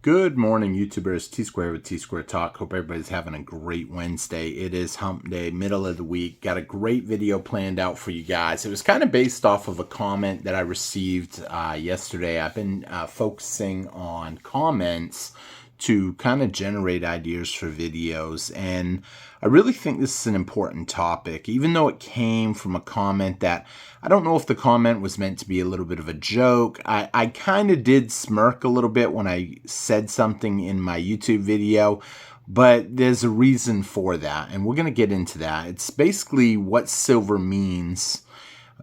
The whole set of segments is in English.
Good morning, YouTubers. T-Square with T-Square Talk. Hope everybody's having a great Wednesday. It is hump day, middle of the week. Got a great video planned out for you guys. It was kind of based off of a comment that I received yesterday. I've been focusing on comments to kind of generate ideas for videos, and I really think this is an important topic, even though it came from a comment that I don't know if the comment was meant to be a little bit of a joke. I kind of did smirk a little bit when I said something in my YouTube video, but there's a reason for that, and we're going to get into that. It's basically what silver means.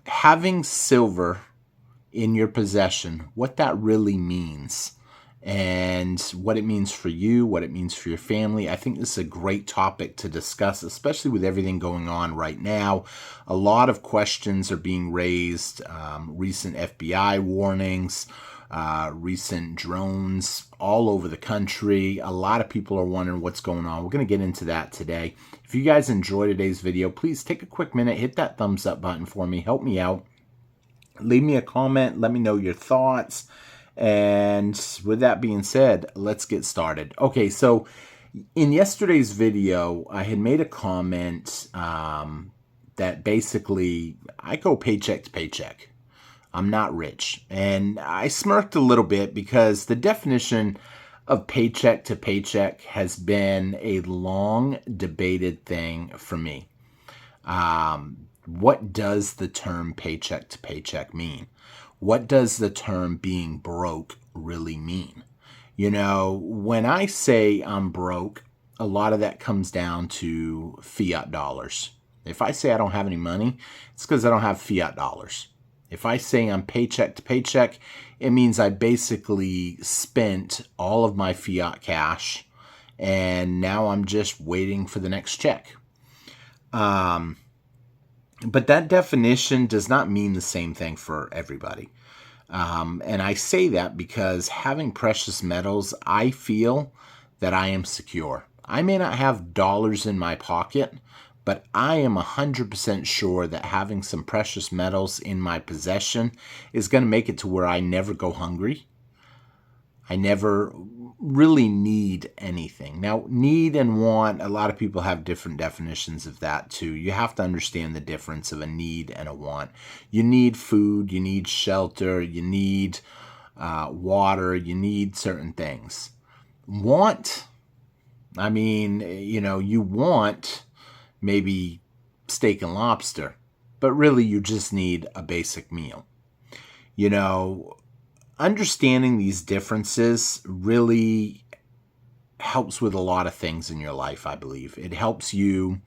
Having silver in your possession, what that really means, and what it means for you, what it means for your family. I think this is a great topic to discuss, especially with everything going on right now. A lot of questions are being raised, recent FBI warnings, recent drones all over the country. A lot of people are wondering what's going on. We're going to get into that today. If you guys enjoy today's video, please take a quick minute, hit that thumbs up button for me, help me out. Leave me a comment, let me know your thoughts. And with that being said, let's get started. Okay, so in yesterday's video, I had made a comment that basically I go paycheck to paycheck. I'm not rich. And I smirked a little bit because the definition of paycheck to paycheck has been a long debated thing for me. What does the term paycheck to paycheck mean? What does the term being broke really mean? You know, when I say I'm broke, a lot of that comes down to fiat dollars. If I say I don't have any money, it's because I don't have fiat dollars. If I say I'm paycheck to paycheck, it means I basically spent all of my fiat cash and now I'm just waiting for the next check. But that definition does not mean the same thing for everybody. And I say that because having precious metals, I feel that I am secure. I may not have dollars in my pocket, but I am 100% sure that having some precious metals in my possession is going to make it to where I never go hungry. I never really need anything. Now, need and want, a lot of people have different definitions of that too. You have to understand the difference of a need and a want. You need food, you need shelter, you need water, you need certain things. Want, I mean, you know, you want maybe steak and lobster, but really you just need a basic meal. You know, understanding these differences really helps with a lot of things in your life, I believe. It helps you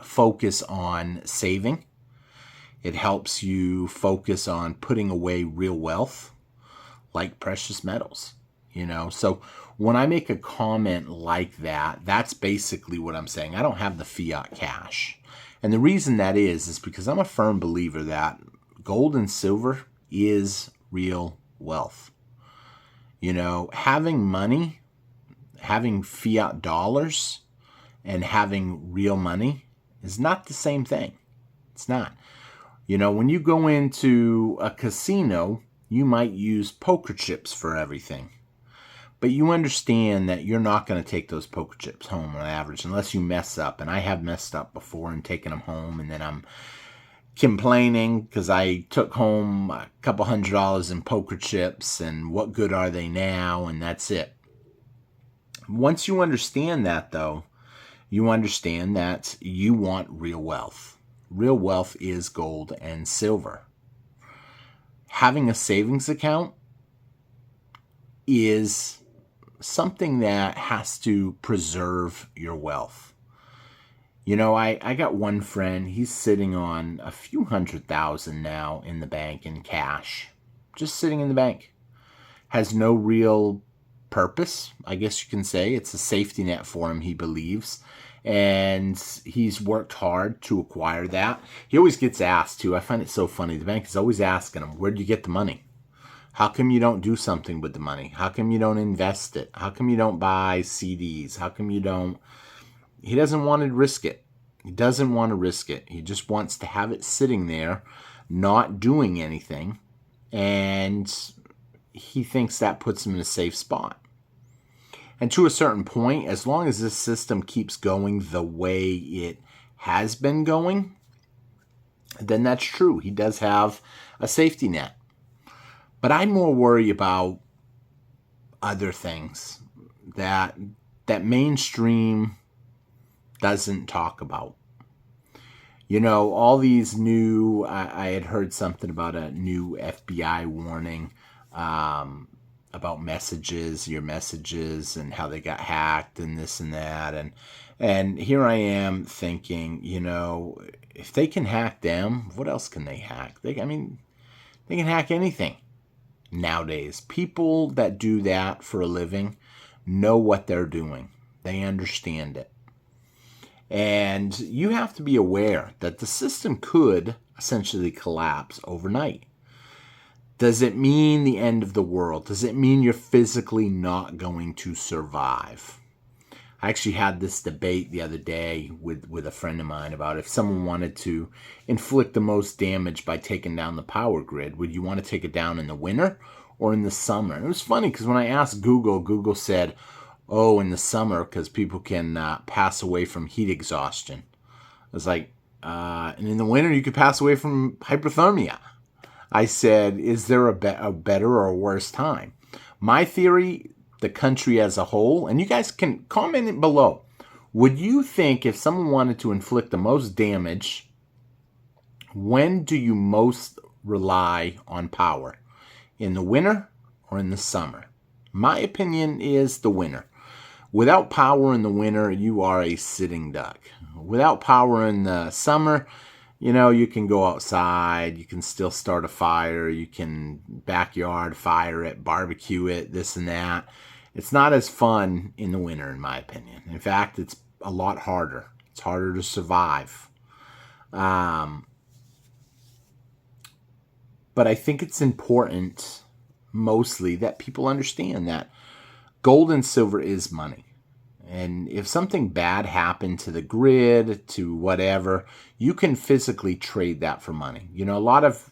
focus on saving. It helps you focus on putting away real wealth, like precious metals. You know, so when I make a comment like that, that's basically what I'm saying. I don't have the fiat cash. And the reason that is because I'm a firm believer that gold and silver is real wealth. You know, having money, having fiat dollars, and having real money is not the same thing. It's not. You know, when you go into a casino, you might use poker chips for everything. But you understand that you're not going to take those poker chips home on average unless you mess up. And I have messed up before and taken them home, and then I'm complaining because I took home a couple $100 in poker chips, and what good are they now? And that's it. Once you understand that, though, you understand that you want real wealth. Real wealth is gold and silver. Having a savings account is something that has to preserve your wealth. You know, I got one friend, he's sitting on a few $100,000 now in the bank in cash. Just sitting in the bank. Has no real purpose, I guess you can say. It's a safety net for him, he believes. And he's worked hard to acquire that. He always gets asked too. I find it so funny. The bank is always asking him, where'd you get the money? How come you don't do something with the money? How come you don't invest it? How come you don't buy CDs? How come you don't... He doesn't want to risk it. He doesn't want to risk it. He just wants to have it sitting there, not doing anything. And he thinks that puts him in a safe spot. And to a certain point, as long as this system keeps going the way it has been going, then that's true. He does have a safety net. But I more worry about other things that mainstream doesn't talk about. You know, all these new, I had heard something about a new FBI warning about your messages and how they got hacked and this and that. And here I am thinking, you know, if they can hack them, what else can they hack? They can hack anything nowadays. People that do that for a living know what they're doing. They understand it. And you have to be aware that the system could essentially collapse overnight. Does it mean the end of the world? Does it mean you're physically not going to survive? I actually had this debate the other day with a friend of mine about if someone wanted to inflict the most damage by taking down the power grid, would you want to take it down in the winter or in the summer? And it was funny because when I asked Google said, oh, in the summer because people can pass away from heat exhaustion. I was like, and in the winter you could pass away from hypothermia. I said, is there a better or a worse time? My theory, the country as a whole, and you guys can comment it below. Would you think if someone wanted to inflict the most damage, when do you most rely on power? In the winter or in the summer? My opinion is the winter. Without power in the winter, you are a sitting duck. Without power in the summer, you know, you can go outside, you can still start a fire, you can backyard fire it, barbecue it, this and that. It's not as fun in the winter, in my opinion. In fact, it's a lot harder. It's harder to survive. But I think it's important, mostly, that people understand that gold and silver is money. And if something bad happened to the grid, to whatever, you can physically trade that for money. You know, a lot of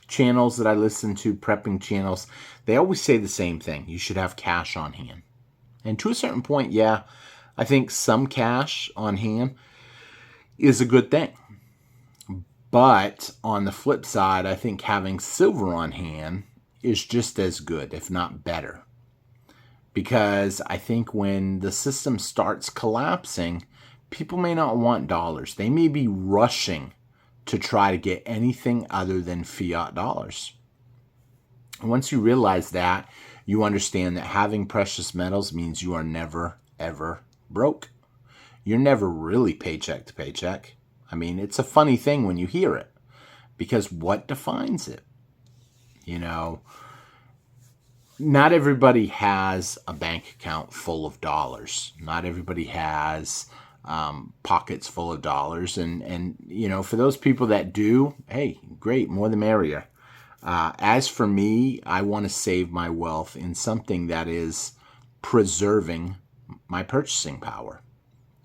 channels that I listen to, prepping channels, they always say the same thing. You should have cash on hand. And to a certain point, yeah, I think some cash on hand is a good thing. But on the flip side, I think having silver on hand is just as good, if not better. Because I think when the system starts collapsing, people may not want dollars. They may be rushing to try to get anything other than fiat dollars. And once you realize that, you understand that having precious metals means you are never, ever broke. You're never really paycheck to paycheck. I mean, it's a funny thing when you hear it, because what defines it? You know, not everybody has a bank account full of dollars. Not everybody has pockets full of dollars. And you know, for those people that do, hey, great, more the merrier. As for me, I want to save my wealth in something that is preserving my purchasing power.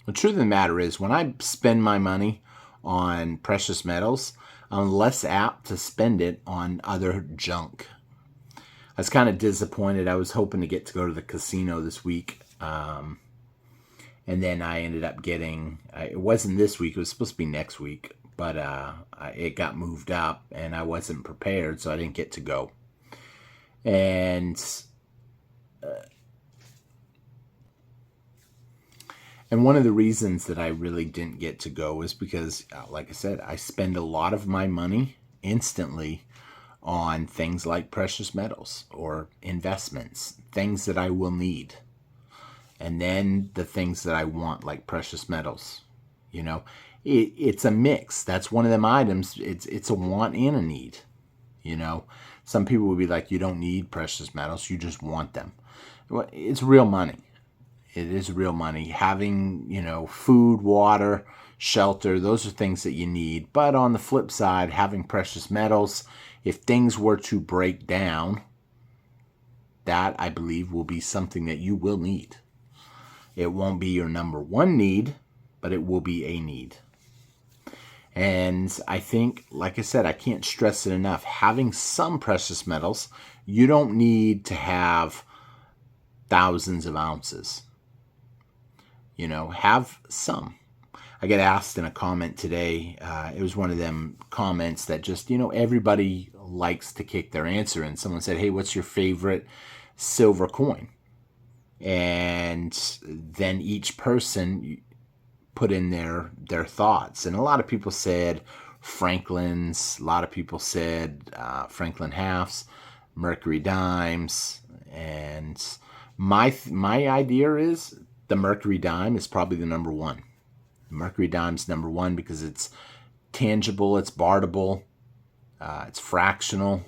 The truth of the matter is, when I spend my money on precious metals, I'm less apt to spend it on other junk. I was kind of disappointed. I was hoping to get to go to the casino this week. And then I ended up getting, it wasn't this week, it was supposed to be next week, but it got moved up and I wasn't prepared, so I didn't get to go. And one of the reasons that I really didn't get to go is because, like I said, I spend a lot of my money instantly on things like precious metals or investments, things that I will need. And then the things that I want, like precious metals. You know, it's a mix. That's one of them items. It's a want and a need. You know, some people would be like, you don't need precious metals, you just want them. Well, it's real money. It is real money. Having, you know, food, water, shelter, those are things that you need. But on the flip side, having precious metals, if things were to break down, that I believe will be something that you will need. It won't be your number one need, but it will be a need. And I think, like I said, I can't stress it enough. Having some precious metals, you don't need to have thousands of ounces. Have some. I get asked in a comment today, it was one of them comments that just, everybody likes to kick their answer in. Someone said, hey, what's your favorite silver coin? And then each person put in their thoughts. And a lot of people said Franklin's, a lot of people said Franklin halves, Mercury dimes. And my idea is the Mercury dime is probably the number one. Mercury dime's number one because it's tangible, it's barterable, it's fractional.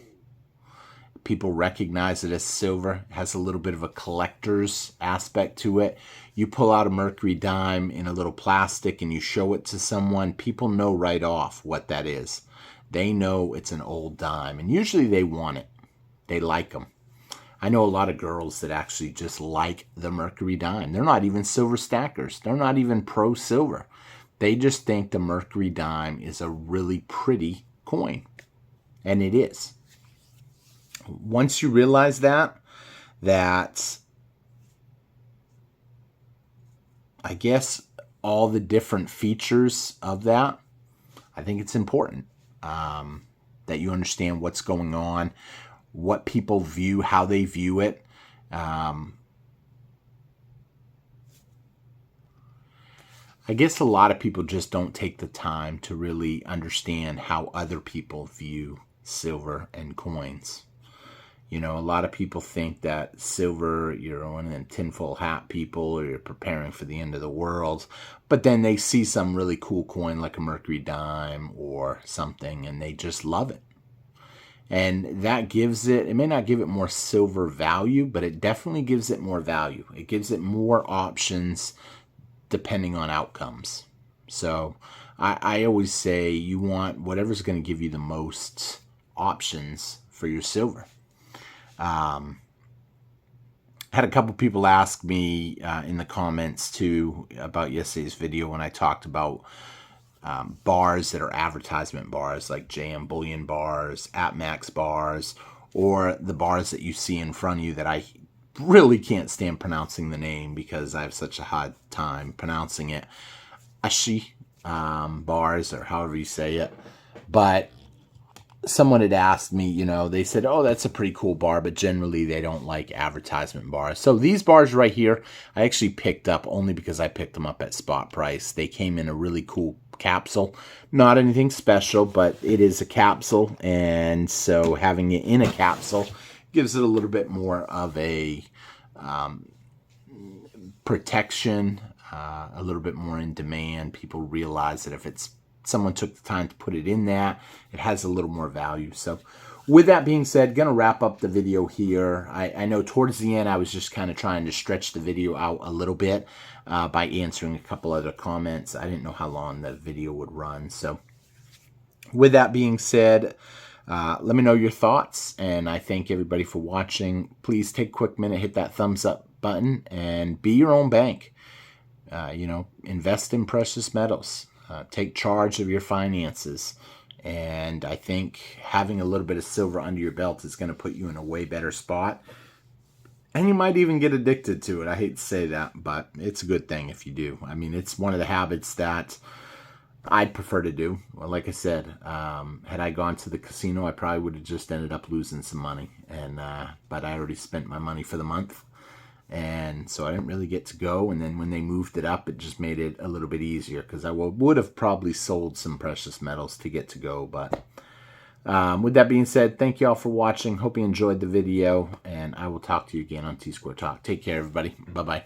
People recognize it as silver. It has a little bit of a collector's aspect to it. You pull out a Mercury dime in a little plastic and you show it to someone, people know right off what that is. They know it's an old dime, and usually they want it. They like them. I know a lot of girls that actually just like the Mercury dime. They're not even silver stackers. They're not even pro silver. They just think the Mercury dime is a really pretty coin. And it is. Once you realize that I guess all the different features of that, I think it's important that you understand what's going on, what people view, how they view it. I guess a lot of people just don't take the time to really understand how other people view silver and coins. A lot of people think that silver, you're one of them tinfoil hat people, or you're preparing for the end of the world. But then they see some really cool coin like a Mercury dime or something, and they just love it. And that gives it may not give it more silver value, but it definitely gives it more value. It gives it more options depending on outcomes. So I always say you want whatever's going to give you the most options for your silver. Had a couple people ask me in the comments too about yesterday's video when I talked about bars that are advertisement bars like JM Bullion bars, APMAX bars, or the bars that you see in front of you that I really can't stand pronouncing the name because I have such a hard time pronouncing it. Ashi bars, or however you say it. But someone had asked me, they said, oh, that's a pretty cool bar, but generally they don't like advertisement bars. So these bars right here, I actually picked up only because I picked them up at spot price. They came in a really cool capsule. Not anything special, but it is a capsule. And so having it in a capsule gives it a little bit more of a protection, a little bit more in demand. People realize that if someone took the time to put it in that, it has a little more value. So with that being said, going to wrap up the video here. I know towards the end I was just kind of trying to stretch the video out a little bit by answering a couple other comments. I didn't know how long the video would run. So with that being said, let me know your thoughts, and I thank everybody for watching. Please take a quick minute, hit that thumbs up button, and be your own bank. Invest in precious metals. Take charge of your finances. And I think having a little bit of silver under your belt is going to put you in a way better spot. And you might even get addicted to it. I hate to say that, but it's a good thing if you do. I mean, it's one of the habits that I'd prefer to do. Well, like I said, had I gone to the casino, I probably would have just ended up losing some money. But I already spent my money for the month. And so I didn't really get to go. And then when they moved it up, it just made it a little bit easier because I would have probably sold some precious metals to get to go. But with that being said, thank you all for watching. Hope you enjoyed the video. And I will talk to you again on T-Square Talk. Take care, everybody. Bye-bye.